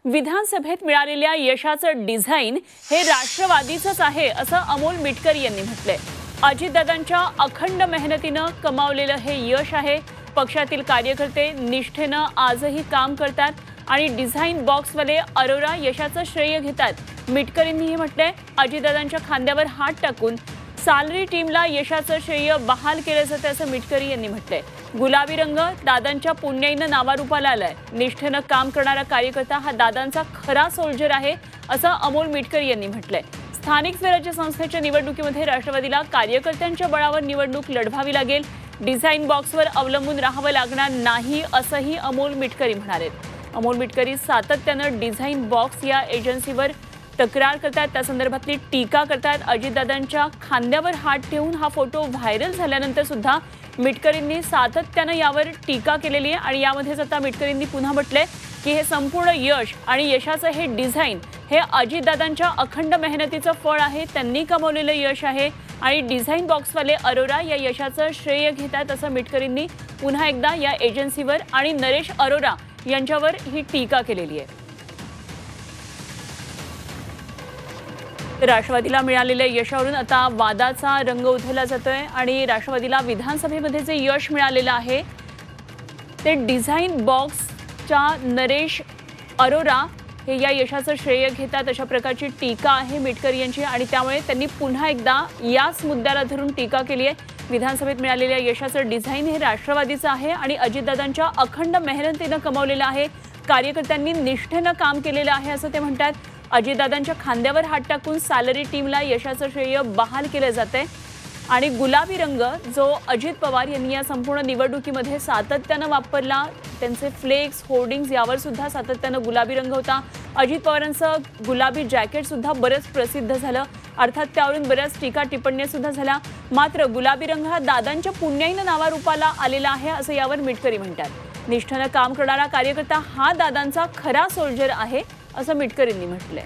विधानसभेत मिळालेल्या यशाचं डिझाइन हे राष्ट्रवादीचंच आहे असं अमोल मिटकरी यांनी म्हटलंय। अजितदादांच्या अखंड मेहनतीनं कमावलेलं हे यश आहे। पक्षातील कार्यकर्ते निष्ठेनं आजही काम करतात आणि डिझाइन बॉक्सवाले अरोरा यशाचं श्रेय घेतात। मिटकरींनी हे म्हटलंय। अजितदादांच्या खांद्यावर हात टाकून सालरी टीमला यशाचं श्रेय बहाल केलं जातं असं मिटकरी यांनी म्हटलंय। गुलाबी रंग दादांच्या पुण्याईनं नावारूपाला आलाय। निष्ठेनं काम करणारा कार्यकर्ता हा दादांचा खरा सोल्जर आहे असं अमोल मिटकरी यांनी म्हटलंय। स्थानिक स्वराज्य संस्थेच्या निवडणुकीमध्ये राष्ट्रवादीला कार्यकर्त्यांच्या बळावर निवडणूक लढवावी लागेल। डिझाइन बॉक्सवर अवलंबून राहावं लागणार नाही असंही अमोल मिटकरी म्हणाले। अमोल मिटकरी सातत्यानं डिझाइन बॉक्स या एजन्सीवर तक्रार करतात, त्या संदर्भातली टीका करतात। अजितदादांच्या खांद्यावर हात ठेवून हा फोटो व्हायरल झाल्यानंतर सुद्धा मिटकरींनी सातत्यानं यावर टीका केलेली आहे आणि यामध्येच आता मिटकरींनी पुन्हा म्हटलंय की हे संपूर्ण यश आणि यशाचं हे डिझाइन हे अजितदादांच्या अखंड मेहनतीचं फळ आहे। त्यांनी कमावलेलं यश आहे आणि डिझाइन बॉक्सवाले अरोरा या यशाचं श्रेय घेतात असं मिटकरींनी पुन्हा एकदा या एजन्सीवर आणि नरेश अरोरा यांच्यावर ही टीका केलेली आहे। राष्ट्रवादीला मिळालेल्या यशावरून आता वादाचा रंग उधळला जातोय आणि राष्ट्रवादीला विधानसभेमध्ये जे यश मिळालेलं आहे ते डिझाइन बॉक्सच्या नरेश अरोरा हे या यशाचं श्रेय घेतात अशा प्रकारची टीका आहे मिटकरी यांची आणि त्यामुळे त्यांनी पुन्हा एकदा याच मुद्द्याला धरून टीका केली आहे। विधानसभेत मिळालेल्या यशाचं डिझाइन हे राष्ट्रवादीचं आहे आणि अजितदादांच्या अखंड मेहनतीनं कमावलेलं आहे। कार्यकर्त्यांनी निष्ठेनं काम केलेलं आहे असं ते म्हणतात। अजितदादांच्या खांद्यावर हात टाकून सॅलरी टीमला यशाचं श्रेय बहाल केलं जातंय आणि गुलाबी रंग जो अजित पवार यांनी या संपूर्ण निवडणुकीमध्ये सातत्यानं वापरला, त्यांचे फ्लेक्स होर्डिंग्स यावर सुद्धा सातत्यानं गुलाबी रंग होता। अजित पवारांचं गुलाबी जॅकेट सुद्धा बरंच प्रसिद्ध झालं, अर्थात त्यावरून बऱ्याच टीका टिप्पण्या सुद्धा झाल्या। मात्र गुलाबी रंग हा दादांच्या पुण्याईनं नावारूपाला आलेला आहे असं यावर मिटकरी म्हणतात। निष्ठेनं काम करणारा कार्यकर्ता हा दादांचा खरा सोल्जर आहे असं मिटकरींनी म्हटलंय।